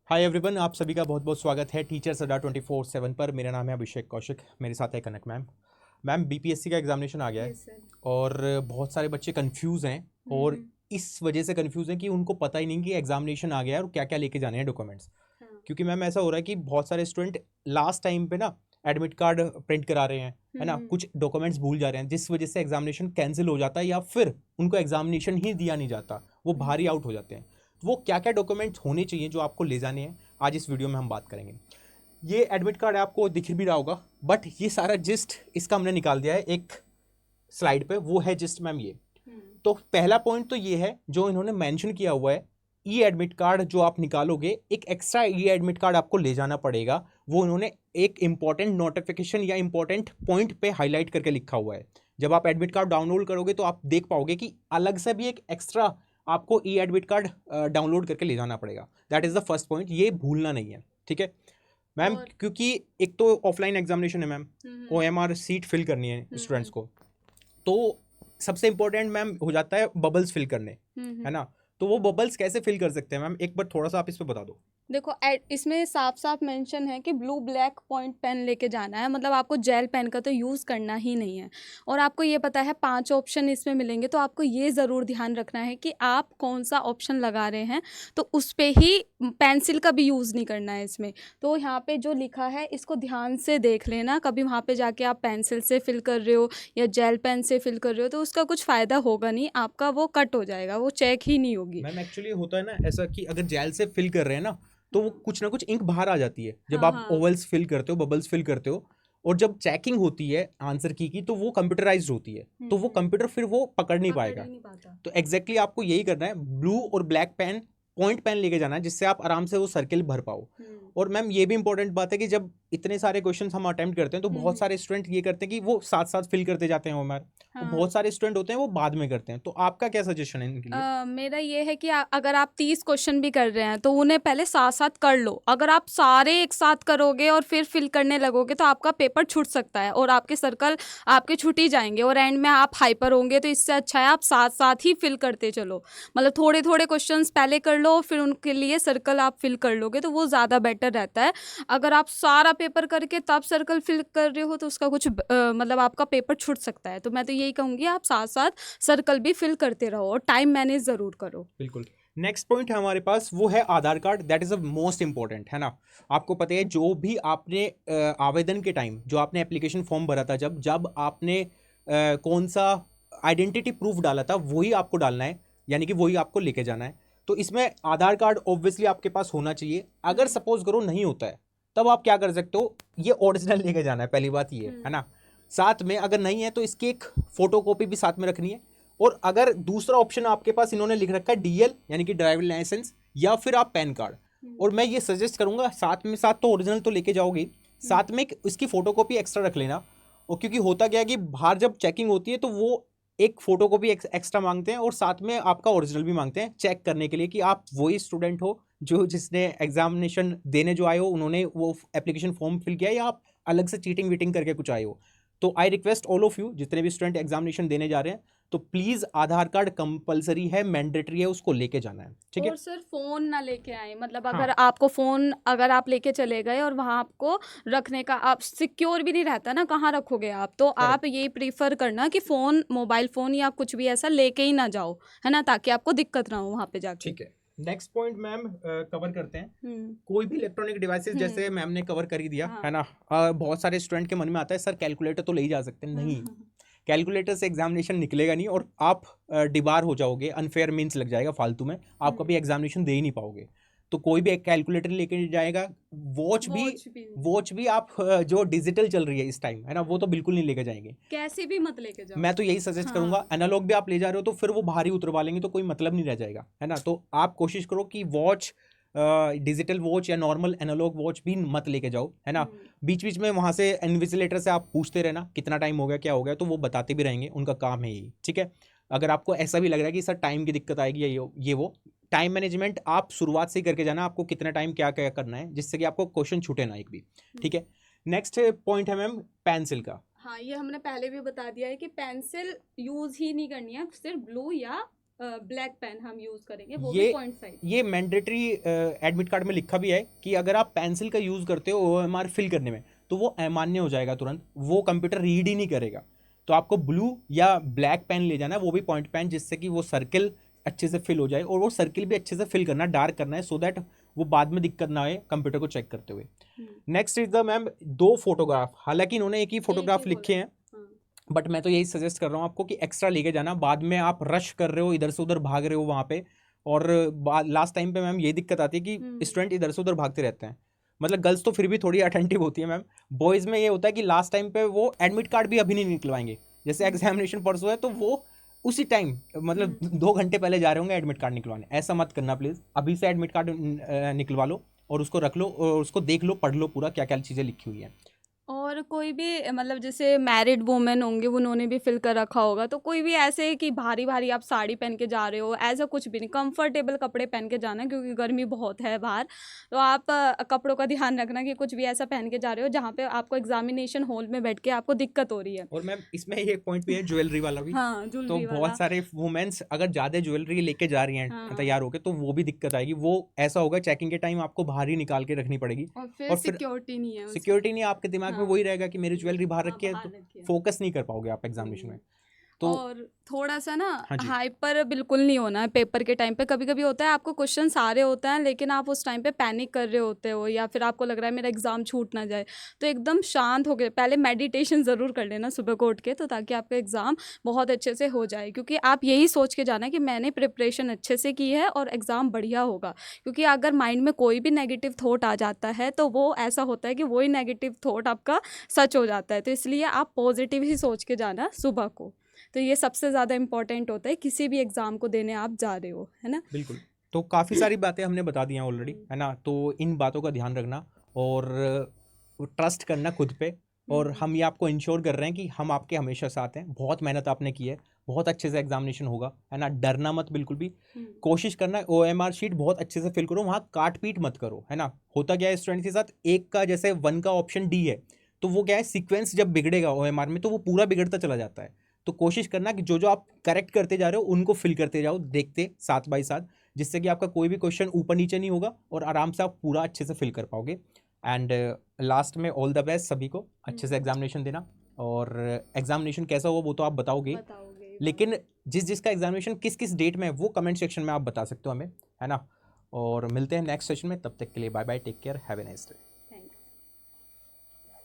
Hi everyone, आप सभी का बहुत बहुत स्वागत है टीचर्स अड्डा 24/7 पर। मेरा नाम है अभिषेक कौशिक, मेरे साथ है कनक मैम। मैम, बीपीएससी का एग्जामिनेशन आ गया है यस सर। और बहुत सारे बच्चे कंफ्यूज हैं और इस वजह से कंफ्यूज हैं कि उनको पता ही नहीं कि एग्जामिनेशन आ गया है और क्या क्या लेके जाने हैं डॉक्यूमेंट्स। हाँ। क्योंकि मैम ऐसा हो रहा है कि बहुत सारे स्टूडेंट लास्ट टाइम पे ना एडमिट कार्ड प्रिंट करा रहे हैं, है ना, कुछ डॉक्यूमेंट्स भूल जा रहे हैं, जिस वजह से एग्जामिनेशन कैंसिल हो जाता है या फिर उनको एग्जामिनेशन ही दिया नहीं जाता, वो भारी आउट हो जाते हैं। तो वो क्या क्या डॉक्यूमेंट्स होने चाहिए जो आपको ले जाने हैं, आज इस वीडियो में हम बात करेंगे। ये एडमिट कार्ड आपको दिख भी रहा होगा, बट ये सारा जिस्ट इसका हमने निकाल दिया है एक स्लाइड पे, वो है जिस्ट मैम ये। तो पहला पॉइंट तो ये है जो इन्होंने मेंशन किया हुआ है, ई एडमिट कार्ड जो आप निकालोगे, एक एक्स्ट्रा ई एडमिट कार्ड आपको ले जाना पड़ेगा। वो इन्होंने एक इंपॉर्टेंट नोटिफिकेशन या इंपॉर्टेंट पॉइंट पे हाईलाइट करके लिखा हुआ है। जब आप एडमिट कार्ड डाउनलोड करोगे तो आप देख पाओगे कि अलग से भी एक एक्स्ट्रा आपको ई एडमिट कार्ड डाउनलोड करके ले जाना पड़ेगा। That is the first point, ये भूलना नहीं है, ठीक है मैम। क्योंकि एक तो ऑफलाइन एग्जामिनेशन है मैम, OMR सीट फिल करनी है स्टूडेंट्स को, तो सबसे इंपॉर्टेंट मैम हो जाता है बबल्स फिल करने, है ना। तो वो बबल्स कैसे फिल कर सकते हैं मैम, एक बार थोड़ा सा आप इस पे बता दो। देखो इसमें साफ साफ मेंशन है कि ब्लू ब्लैक पॉइंट पेन लेके जाना है, मतलब आपको जेल पेन का तो यूज़ करना ही नहीं है। और आपको ये पता है 5 ऑप्शन इसमें मिलेंगे, तो आपको ये ज़रूर ध्यान रखना है कि आप कौन सा ऑप्शन लगा रहे हैं, तो उस पर ही पेंसिल का भी यूज़ नहीं करना है इसमें। तो यहाँ पे जो लिखा है इसको ध्यान से देख लेना, कभी वहाँ पे जाके आप पेंसिल से फिल कर रहे हो या जेल पेन से फिल कर रहे हो तो उसका कुछ फ़ायदा होगा नहीं, आपका वो कट हो जाएगा, वो चेक ही नहीं होगी। मैम एक्चुअली होता है ना ऐसा कि अगर जेल से फिल कर रहे हैं ना, तो वो कुछ ना कुछ इंक बाहर आ जाती है जब हाँ आप हाँ। ओवल्स फिल करते हो, बबल्स फिल करते हो। और जब चेकिंग होती है आंसर की तो वो कंप्यूटराइज्ड होती है, तो वो कंप्यूटर फिर वो पकड़ नहीं पाएगा। ही नहीं पाता। तो एग्जैक्टली आपको यही करना है, ब्लू और ब्लैक पेन, पॉइंट पेन लेके जाना है, जिससे आप आराम से वो सर्किल भर पाओ। और मैम ये भी इंपॉर्टेंट बात है कि जब इतने सारे क्वेश्चंस हम अटेम्प्ट करते हैं तो बहुत सारे स्टूडेंट ये करते हैं कि वो साथ साथ फिल करते जाते हैं ओमआर। हाँ। बहुत सारे स्टूडेंट होते हैं वो बाद में करते हैं, तो आपका क्या सजेशन है इनके लिए? मेरा ये है कि अगर आप 30 क्वेश्चन भी कर रहे हैं तो उन्हें पहले साथ साथ कर लो। अगर आप सारे एक साथ करोगे और फिर फिल करने लगोगे तो आपका पेपर छूट सकता है और आपके सर्कल आपके छूट ही जाएंगे और एंड में आप हाइपर होंगे। तो इससे अच्छा है आप साथ साथ ही फिल करते चलो, मतलब थोड़े थोड़े क्वेश्चन पहले कर लो फिर उनके लिए सर्कल आप फिल कर लोगे तो वो ज़्यादा बेटर रहता है। अगर आप सारा पेपर करके तब सर्कल फिल कर रहे हो तो उसका कुछ मतलब आपका पेपर छूट सकता है। तो मैं तो यही कहूँगी आप साथ साथ सर्कल भी फिल करते रहो और टाइम मैनेज ज़रूर करो। बिल्कुल। नेक्स्ट पॉइंट है हमारे पास, वो है Aadhaar card. That is the most important, है ना। आपको पता है जो भी आपने आवेदन के टाइम जो आपने एप्लीकेशन फॉर्म भरा था, जब जब आपने कौन सा आइडेंटिटी प्रूफ डाला था वही आपको डालना है, यानी कि वही आपको लेके जाना है। तो इसमें आधार कार्ड ऑब्वियसली आपके पास होना चाहिए। अगर सपोज करो नहीं होता है तब आप क्या कर सकते हो, ये ओरिजिनल लेके जाना है, पहली बात ये है ना। साथ में अगर नहीं है तो इसकी एक फोटो कॉपी भी साथ में रखनी है। और अगर दूसरा ऑप्शन आपके पास इन्होंने लिख रखा है DL यानी कि ड्राइविंग लाइसेंस, या फिर आप पैन कार्ड। और मैं ये सजेस्ट करूंगा साथ में, साथ तो ओरिजिनल तो लेके जाओगे, साथ में इसकी फोटोकॉपी एक्स्ट्रा रख लेना। और क्योंकि होता क्या है कि बाहर जब चेकिंग होती है तो वो एक फोटोकॉपी एक्स्ट्रा मांगते हैं और साथ में आपका ओरिजिनल भी मांगते हैं, चेक करने के लिए कि आप वही स्टूडेंट हो जो जिसने एग्जामिनेशन देने जो आए हो, उन्होंने वो एप्लीकेशन फॉर्म फिल किया, या आप अलग से चीटिंग वीटिंग करके कुछ आए हो। तो I request all of you, जितने भी स्टूडेंट एग्जामिनेशन देने जा रहे हैं, तो प्लीज आधार कार्ड कंपलसरी है, मैंडेटरी है, उसको लेके जाना है, ठीक है। और सर फोन ना लेके आए, मतलब हाँ अगर आपको फोन अगर आप लेके चले गए और वहाँ आपको रखने का आप सिक्योर भी नहीं रहता ना, कहाँ रखोगे आप, तो आप करेक्ट, यही प्रीफर करना कि फ़ोन मोबाइल फ़ोन या कुछ भी ऐसा लेके ही ना जाओ, है ना, ताकि आपको दिक्कत ना हो वहाँ पे जाके। ठीक है। नेक्स्ट पॉइंट मैम कवर करते हैं। हम्म। कोई भी इलेक्ट्रॉनिक डिवाइसेस, जैसे मैम ने कवर कर ही दिया हाँ है ना। बहुत सारे स्टूडेंट के मन में आता है सर कैलकुलेटर तो ले ही जा सकते हैं, नहीं। कैलकुलेटर से एग्जामिनेशन निकलेगा नहीं और आप डिबार हो जाओगे, अनफेयर मीन्स लग जाएगा फालतू में, आप कभी एग्जामिनेशन दे ही नहीं पाओगे। तो कोई भी एक कैलकुलेटर लेके जाएगा। वॉच भी, वॉच भी आप जो डिजिटल चल रही है इस टाइम, है ना, वो तो बिल्कुल नहीं लेके जाएंगे। कैसे भी मत लेके जाओ। मैं तो यही सजेस्ट करूंगा, एनालॉग भी आप ले जा रहे हो तो फिर वो भारी उतरवा लेंगे तो कोई मतलब नहीं रह जाएगा, है ना। तो आप कोशिश करो कि वॉच, डिजिटल वॉच या नॉर्मल एनालॉग वॉच भी मत लेके जाओ, है ना। बीच बीच में वहां से इन्विजिलेटर से आप पूछते रहना कितना टाइम हो गया, क्या हो गया, तो वो बताते भी रहेंगे, उनका काम है यही, ठीक है। अगर आपको ऐसा भी लग रहा है कि सर टाइम की दिक्कत आएगी या ये वो, टाइम मैनेजमेंट आप शुरुआत से ही करके जाना, आपको कितना टाइम क्या क्या करना है, जिससे कि आपको क्वेश्चन छूटे ना एक भी, ठीक है। नेक्स्ट पॉइंट है मैम पेंसिल का। हाँ, ये हमने पहले भी बता दिया है कि पेंसिल यूज ही नहीं करनी है, सिर्फ ब्लू या ब्लैक पेन हम यूज करेंगे, वो भी ये पॉइंट साइज। ये मैंडेटरी एडमिट कार्ड में लिखा भी है कि अगर आप पेंसिल का यूज़ करते हो ओएमआर फिल करने में तो वो अमान्य हो जाएगा तुरंत, वो कंप्यूटर रीड ही नहीं करेगा। तो आपको ब्लू या ब्लैक पेन ले जाना है, वो भी पॉइंट पेन, जिससे कि वो सर्किल अच्छे से फिल हो जाए, और वो सर्किल भी अच्छे से फिल करना, डार्क करना है, सो दैट वो बाद में दिक्कत ना आए कंप्यूटर को चेक करते हुए। Next is the ma'am 2 photograph, हालांकि इन्होंने एक ही फोटोग्राफ लिखे हैं, बट मैं तो यही सजेस्ट कर रहा हूँ आपको कि एक्स्ट्रा लेके जाना, बाद में आप रश कर रहे हो, इधर से उधर भाग रहे हो वहाँ पे, और लास्ट टाइम पे मैम यही दिक्कत आती है कि स्टूडेंट इधर से उधर भागते रहते हैं। मतलब गर्ल्स तो फिर भी थोड़ी अटेंटिव होती है मैम, बॉयज़ में ये होता है कि लास्ट टाइम पे वो एडमिट कार्ड भी अभी नहीं निकलवाएंगे, जैसे एग्जामिनेशन परसों है तो वो उसी टाइम मतलब 2 घंटे पहले जा रहे होंगे एडमिट कार्ड निकलवाने। ऐसा मत करना प्लीज़, अभी से एडमिट कार्ड निकलवा लो और उसको रख लो और उसको देख लो, पढ़ लो पूरा क्या क्या चीज़ें लिखी हुई हैं। और कोई भी मतलब जैसे मैरिड वुमेन होंगे, उन्होंने भी फिल कर रखा होगा, तो कोई भी ऐसे कि भारी भारी आप साड़ी पहन के जा रहे हो, ऐसा कुछ भी नहीं, कंफर्टेबल कपड़े पहन के जाना, क्योंकि गर्मी बहुत है बाहर। तो आप कपड़ों का ध्यान रखना कि कुछ भी ऐसा पहन के जा रहे हो जहाँ पे आपको एग्जामिनेशन हॉल में बैठ के आपको दिक्कत हो रही है। और मैम इसमें एक पॉइंट भी है ज्वेलरी वाला भी। हाँ, तो ज्वेलरी वाला। बहुत सारे वुमेन्स अगर ज़्यादा ज्वेलरी लेके जा रही हैं हाँ। तैयार होके, तो वो भी दिक्कत आएगी। वो ऐसा होगा चेकिंग के टाइम आपको बाहर ही निकाल के रखनी पड़ेगी, और और फिर फिर सिक्योरिटी नहीं है उसमें। सिक्योरिटी नहीं, आपके दिमाग में हाँ। वही रहेगा कि मेरी ज्वेलरी बाहर हाँ, रखी है, बाहर तो रखी है। फोकस नहीं कर पाओगे आप एग्जामिनेशन में। तो और थोड़ा सा ना हाँ जी, हाइपर बिल्कुल नहीं होना है पेपर के टाइम पे। कभी कभी होता है आपको क्वेश्चन सारे होते हैं, लेकिन आप उस टाइम पे पैनिक कर रहे होते हो, या फिर आपको लग रहा है मेरा एग्जाम छूट ना जाए, तो एकदम शांत होकर पहले मेडिटेशन ज़रूर कर लेना सुबह को उठ के, तो ताकि आपका एग्ज़ाम बहुत अच्छे से हो जाए। क्योंकि आप यही सोच के जाना कि मैंने प्रिपरेशन अच्छे से की है और एग्ज़ाम बढ़िया होगा। क्योंकि अगर माइंड में कोई भी नेगेटिव थॉट आ जाता है तो वो ऐसा होता है कि वही नेगेटिव थॉट आपका सच हो जाता है। तो इसलिए आप पॉजिटिव ही सोच के जाना सुबह को। तो ये सबसे ज़्यादा इम्पोर्टेंट होता है किसी भी एग्ज़ाम को देने आप जा रहे हो, है ना? बिल्कुल। तो काफ़ी सारी बातें हमने बता दी हैं ऑलरेडी, है ना? तो इन बातों का ध्यान रखना और ट्रस्ट करना खुद पे, और हम ये आपको इंश्योर कर रहे हैं कि हम आपके हमेशा साथ हैं। बहुत मेहनत आपने की है, बहुत अच्छे से एग्जामिनेशन होगा, है ना? डरना मत बिल्कुल भी। कोशिश करना ओएमआर शीट बहुत अच्छे से फिल करो, वहाँ काट पीट मत करो, है ना? होता क्या है स्टूडेंट के साथ, एक का जैसे 1 का ऑप्शन डी है, तो वो क्या है सीक्वेंस जब बिगड़ेगा ओएमआर में तो वो पूरा बिगड़ता चला जाता है। तो कोशिश करना कि जो जो आप करेक्ट करते जा रहे हो उनको फिल करते जाओ, देखते साथ बाई साथ, जिससे कि आपका कोई भी क्वेश्चन ऊपर नीचे नहीं होगा और आराम से आप पूरा अच्छे से फिल कर पाओगे। एंड लास्ट में ऑल द बेस्ट सभी को, अच्छे से एग्जामिनेशन देना। और एग्जामिनेशन कैसा हुआ वो तो आप बताओगे, लेकिन जिस जिसका एग्जामिनेशन किस किस डेट में है वो कमेंट सेक्शन में आप बता सकते हो हमें, है ना? और मिलते हैं नेक्स्ट सेशन में, तब तक के लिए bye bye, take care, have a nice day.